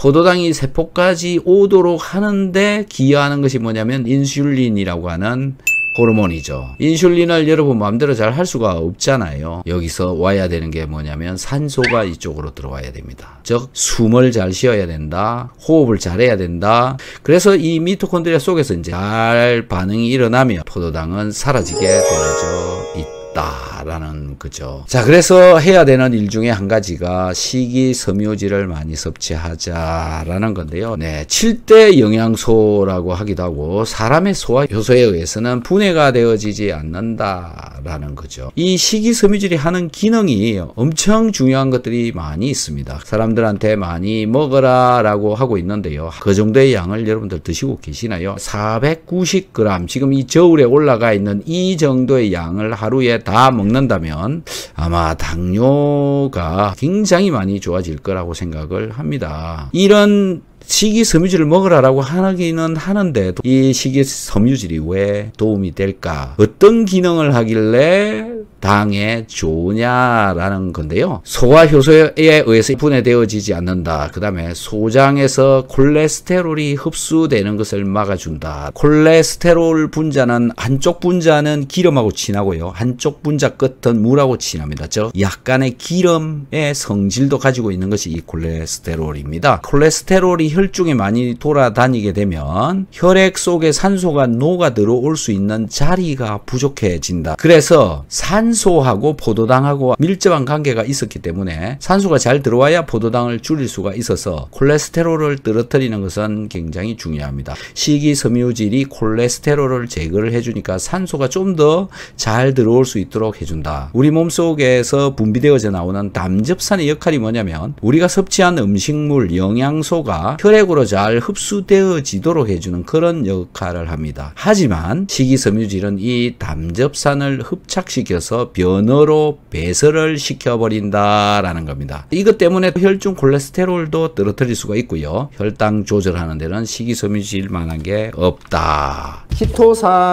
포도당이 세포까지 오도록 하는데 기여하는 것이 뭐냐면 인슐린이라고 하는 호르몬이죠. 인슐린을 여러분 마음대로 잘 할 수가 없잖아요. 여기서 와야 되는 게 뭐냐면 산소가 이쪽으로 들어와야 됩니다. 즉 숨을 잘 쉬어야 된다. 호흡을 잘 해야 된다. 그래서 이 미토콘드리아 속에서 이제 잘 반응이 일어나며 포도당은 사라지게 되어져 있다. 없다라는 거죠. 자, 그래서 해야 되는 일 중에 한 가지가 식이섬유질을 많이 섭취하자라는 건데요. 네, 7대 영양소라고 하기도 하고 사람의 소화 효소에 의해서는 분해가 되어지지 않는다라는 거죠. 이 식이섬유질이 하는 기능이 엄청 중요한 것들이 많이 있습니다. 사람들한테 많이 먹어라라고 하고 있는데요. 그 정도의 양을 여러분들 드시고 계시나요? 490g, 지금 이 저울에 올라가 있는 이 정도의 양을 하루에 다 먹는다면 아마 당뇨가 굉장히 많이 좋아질 거라고 생각을 합니다. 이런 식이섬유질을 먹으라고 하기는 하는데 이 식이섬유질이 왜 도움이 될까? 어떤 기능을 하길래 당에 좋으냐라는 건데요. 소화효소에 의해서 분해되어지지 않는다. 그 다음에 소장에서 콜레스테롤이 흡수되는 것을 막아준다. 콜레스테롤 분자는 한쪽 분자는 기름하고 친하고요. 한쪽 분자 끝은 물하고 친합니다. 즉 약간의 기름의 성질도 가지고 있는 것이 이 콜레스테롤입니다. 콜레스테롤이 혈중에 많이 돌아다니게 되면 혈액 속에 산소가 녹아 들어올 수 있는 자리가 부족해진다. 그래서 산소하고 포도당하고 밀접한 관계가 있었기 때문에 산소가 잘 들어와야 포도당을 줄일 수가 있어서 콜레스테롤을 떨어뜨리는 것은 굉장히 중요합니다. 식이섬유질이 콜레스테롤을 제거를 해주니까 산소가 좀 더 잘 들어올 수 있도록 해준다. 우리 몸속에서 분비되어져 나오는 담즙산의 역할이 뭐냐면 우리가 섭취한 음식물, 영양소가 혈액으로 잘 흡수되어지도록 해주는 그런 역할을 합니다. 하지만 식이섬유질은 이 담즙산을 흡착시켜서 변어로 배설을 시켜버린다라는 겁니다. 이것 때문에 혈중 콜레스테롤도 떨어뜨릴 수가 있고요. 혈당 조절하는 데는 식이섬유질만한 게 없다.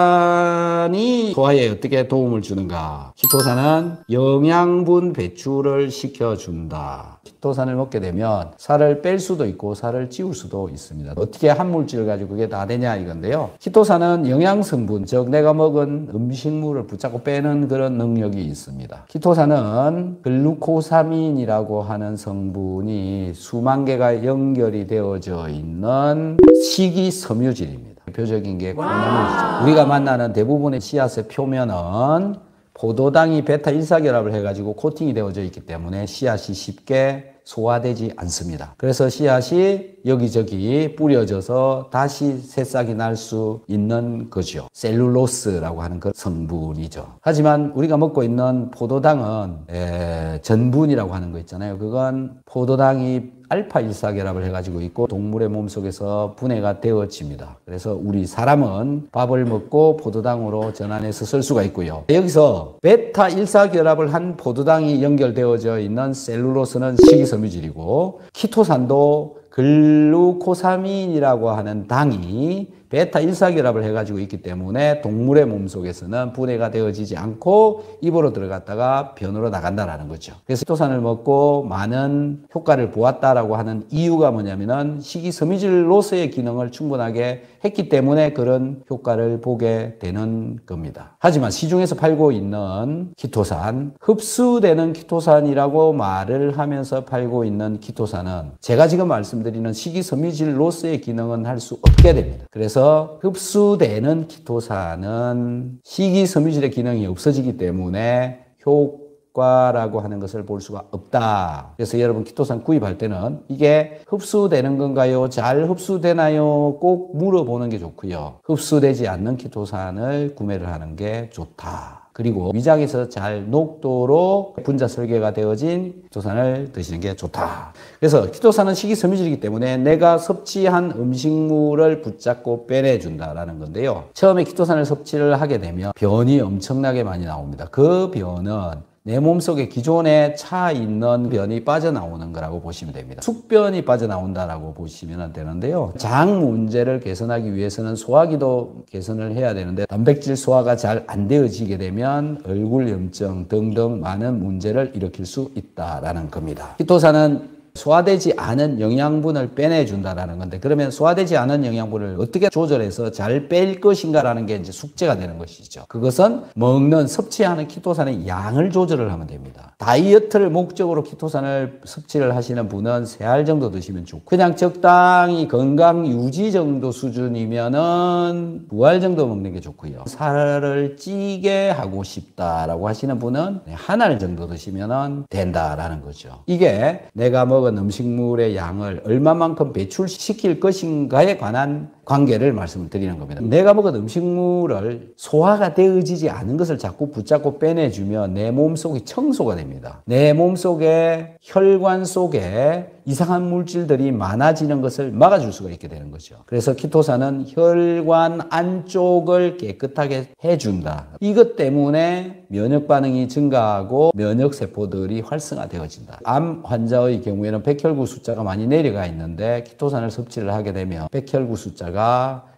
키토산이 소화에 어떻게 도움을 주는가? 키토산은 영양분 배출을 시켜준다. 키토산을 먹게 되면 살을 뺄 수도 있고 살을 찌울 수도 있습니다. 어떻게 한 물질을 가지고 그게 다 되냐 이건데요. 키토산은 영양성분, 즉 내가 먹은 음식물을 붙잡고 빼는 그런 능력이 있습니다. 키토산은 글루코사민이라고 하는 성분이 수만 개가 연결이 되어져 있는 식이섬유질입니다. 대표적인 게 콩나물이죠. 우리가 만나는 대부분의 씨앗의 표면은 포도당이 베타1사결합을 해가지고 코팅이 되어져 있기 때문에 씨앗이 쉽게 소화되지 않습니다. 그래서 씨앗이 여기저기 뿌려져서 다시 새싹이 날 수 있는 거죠. 셀룰로스라고 하는 그 성분이죠. 하지만 우리가 먹고 있는 포도당은 전분이라고 하는 거 있잖아요. 그건 포도당이 알파1사결합을 해가지고 있고 동물의 몸속에서 분해가 되어집니다. 그래서 우리 사람은 밥을 먹고 포도당으로 전환해서 쓸 수가 있고요. 여기서 베타1사결합을 한 포도당이 연결되어져 있는 셀룰로스는 식이섬유질이고 키토산도 글루코사민이라고 하는 당이 베타1사결합을 해가지고 있기 때문에 동물의 몸속에서는 분해가 되어지지 않고 입으로 들어갔다가 변으로 나간다라는 거죠. 그래서 키토산을 먹고 많은 효과를 보았다라고 하는 이유가 뭐냐면은 식이섬유질로서의 기능을 충분하게 했기 때문에 그런 효과를 보게 되는 겁니다. 하지만 시중에서 팔고 있는 키토산, 흡수되는 키토산이라고 말을 하면서 팔고 있는 키토산은 제가 지금 말씀드리는 식이섬유질로서의 기능은 할 수 없게 됩니다. 그래서 흡수되는 키토산은 식이섬유질의 기능이 없어지기 때문에 효과라고 하는 것을 볼 수가 없다. 그래서 여러분 키토산 구입할 때는 이게 흡수되는 건가요? 잘 흡수되나요? 꼭 물어보는 게 좋고요. 흡수되지 않는 키토산을 구매를 하는 게 좋다. 그리고 위장에서 잘 녹도록 분자 설계가 되어진 키토산을 드시는 게 좋다. 그래서 키토산은 식이섬유질이기 때문에 내가 섭취한 음식물을 붙잡고 빼내준다라는 건데요. 처음에 키토산을 섭취를 하게 되면 변이 엄청나게 많이 나옵니다. 그 변은 내 몸속에 기존에 차 있는 변이 빠져나오는 거라고 보시면 됩니다. 숙변이 빠져나온다라고 보시면 되는데요. 장 문제를 개선하기 위해서는 소화기도 개선을 해야 되는데 단백질 소화가 잘 안 되어지게 되면 얼굴 염증 등등 많은 문제를 일으킬 수 있다라는 겁니다. 키토산은 소화되지 않은 영양분을 빼내준다라는 건데, 그러면 소화되지 않은 영양분을 어떻게 조절해서 잘 뺄 것인가라는 게 이제 숙제가 되는 것이죠. 그것은 먹는 섭취하는 키토산의 양을 조절을 하면 됩니다. 다이어트를 목적으로 키토산을 섭취를 하시는 분은 3알 정도 드시면 좋고, 그냥 적당히 건강 유지 정도 수준이면은 2알 정도 먹는 게 좋고요. 살을 찌게 하고 싶다라고 하시는 분은 1알 정도 드시면 된다라는 거죠. 이게 내가 먹은 음식물의 양을 얼마만큼 배출시킬 것인가에 관한 관계를 말씀을 드리는 겁니다. 내가 먹은 음식물을 소화가 되어지지 않은 것을 자꾸 붙잡고 빼내주면 내 몸속이 청소가 됩니다. 내 몸속에 혈관 속에 이상한 물질들이 많아지는 것을 막아줄 수가 있게 되는 거죠. 그래서 키토산은 혈관 안쪽을 깨끗하게 해준다. 이것 때문에 면역 반응이 증가하고 면역세포들이 활성화되어진다. 암 환자의 경우에는 백혈구 숫자가 많이 내려가 있는데 키토산을 섭취를 하게 되면 백혈구 숫자가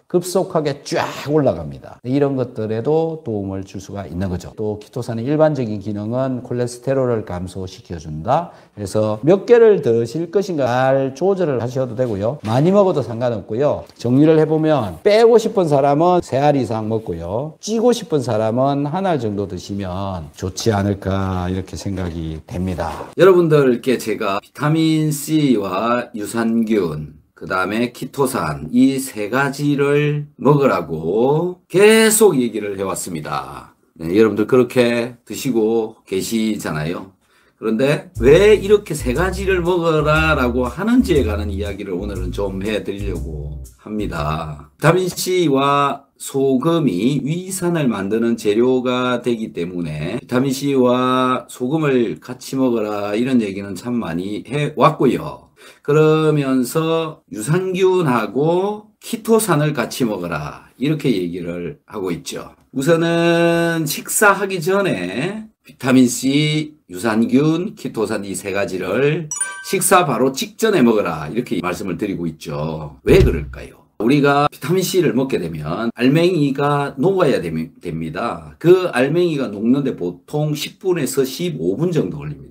급속하게 쫙 올라갑니다. 이런 것들에도 도움을 줄 수가 있는 거죠. 또 키토산의 일반적인 기능은 콜레스테롤을 감소시켜준다. 그래서 몇 개를 드실 것인가 잘 조절을 하셔도 되고요. 많이 먹어도 상관없고요. 정리를 해보면 빼고 싶은 사람은 3알 이상 먹고요. 찌고 싶은 사람은 1알 정도 드시면 좋지 않을까 이렇게 생각이 됩니다. 여러분들께 제가 비타민C와 유산균, 그 다음에 키토산 이 3가지를 먹으라고 계속 얘기를 해왔습니다. 네, 여러분들 그렇게 드시고 계시잖아요. 그런데 왜 이렇게 3가지를 먹어라 라고 하는지에 관한 이야기를 오늘은 좀 해드리려고 합니다. 비타민C와 소금이 위산을 만드는 재료가 되기 때문에 비타민C와 소금을 같이 먹어라 이런 얘기는 참 많이 해왔고요. 그러면서 유산균하고 키토산을 같이 먹어라 이렇게 얘기를 하고 있죠. 우선은 식사하기 전에 비타민C, 유산균, 키토산 이 3가지를 식사 바로 직전에 먹어라 이렇게 말씀을 드리고 있죠. 왜 그럴까요? 우리가 비타민C를 먹게 되면 알맹이가 녹아야 됩니다. 그 알맹이가 녹는데 보통 10분에서 15분 정도 걸립니다.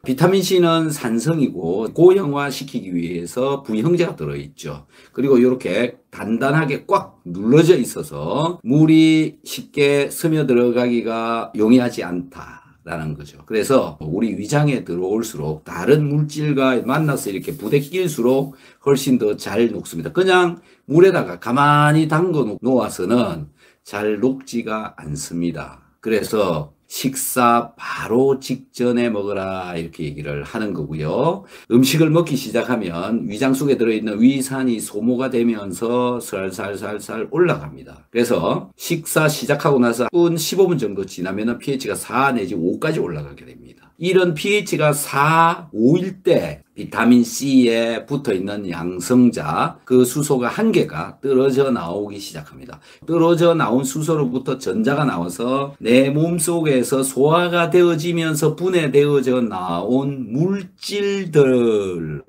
비타민C는 산성이고 고형화시키기 위해서 부형제가 들어있죠. 그리고 이렇게 단단하게 꽉 눌러져 있어서 물이 쉽게 스며들어가기가 용이하지 않다라는 거죠. 그래서 우리 위장에 들어올수록 다른 물질과 만나서 이렇게 부대낄수록 훨씬 더 잘 녹습니다. 그냥 물에다가 가만히 담궈 놓아서는 잘 녹지가 않습니다. 그래서 식사 바로 직전에 먹어라 이렇게 얘기를 하는 거고요. 음식을 먹기 시작하면 위장 속에 들어있는 위산이 소모가 되면서 살살살살 올라갑니다. 그래서 식사 시작하고 나서 15분 정도 지나면 pH가 4 내지 5까지 올라가게 됩니다. 이런 pH가 4, 5일 때 비타민C에 붙어있는 양성자 그 수소가 한 개가 떨어져 나오기 시작합니다. 떨어져 나온 수소로부터 전자가 나와서 내 몸속에서 소화가 되어지면서 분해되어져 나온 물질들과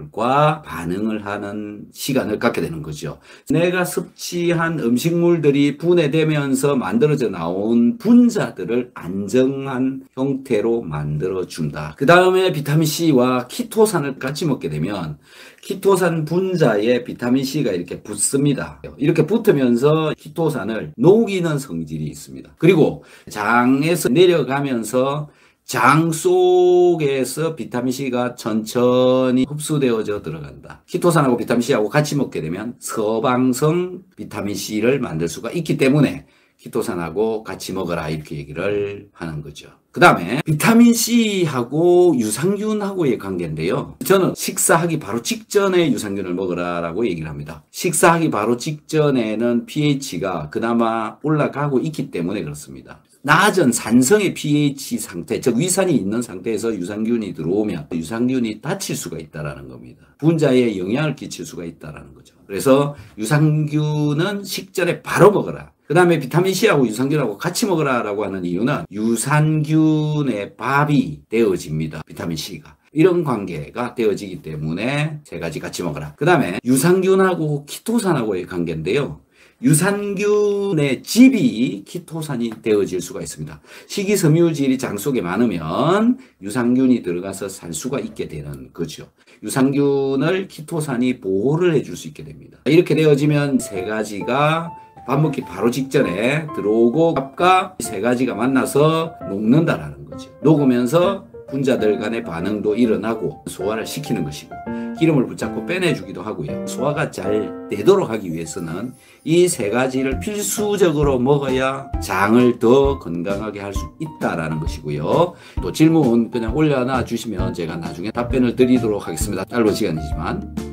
반응을 하는 시간을 갖게 되는 거죠. 내가 섭취한 음식물들이 분해되면서 만들어져 나온 분자들을 안정한 형태로 만들어준다. 그 다음에 비타민C와 키토산을 같이 먹게 되면 키토산 분자에 비타민C가 이렇게 붙습니다. 이렇게 붙으면서 키토산을 녹이는 성질이 있습니다. 그리고 장에서 내려가면서 장 속에서 비타민C가 천천히 흡수되어져 들어간다. 키토산하고 비타민C하고 같이 먹게 되면 서방성 비타민C를 만들 수가 있기 때문에 키토산하고 같이 먹어라 이렇게 얘기를 하는 거죠. 그 다음에 비타민C하고 유산균하고의 관계인데요. 저는 식사하기 바로 직전에 유산균을 먹어라 라고 얘기를 합니다. 식사하기 바로 직전에는 pH가 그나마 올라가고 있기 때문에 그렇습니다. 낮은 산성의 pH 상태, 즉 위산이 있는 상태에서 유산균이 들어오면 유산균이 다칠 수가 있다는 겁니다. 분자에 영향을 끼칠 수가 있다는 거죠. 그래서 유산균은 식전에 바로 먹어라. 그 다음에 비타민C하고 유산균하고 같이 먹으라 라고 하는 이유는 유산균의 밥이 되어집니다. 비타민C가. 이런 관계가 되어지기 때문에 3가지 같이 먹어라. 그 다음에 유산균하고 키토산하고의 관계인데요. 유산균의 집이 키토산이 되어질 수가 있습니다. 식이섬유질이 장 속에 많으면 유산균이 들어가서 살 수가 있게 되는 거죠. 유산균을 키토산이 보호를 해줄 수 있게 됩니다. 이렇게 되어지면 세 가지가 밥 먹기 바로 직전에 들어오고 밥과 세 가지가 만나서 녹는다라는 거죠. 녹으면서 분자들 간의 반응도 일어나고 소화를 시키는 것이고 기름을 붙잡고 빼내주기도 하고요. 소화가 잘 되도록 하기 위해서는 이 세 가지를 필수적으로 먹어야 장을 더 건강하게 할 수 있다라는 것이고요. 또 질문 그냥 올려놔 주시면 제가 나중에 답변을 드리도록 하겠습니다. 짧은 시간이지만.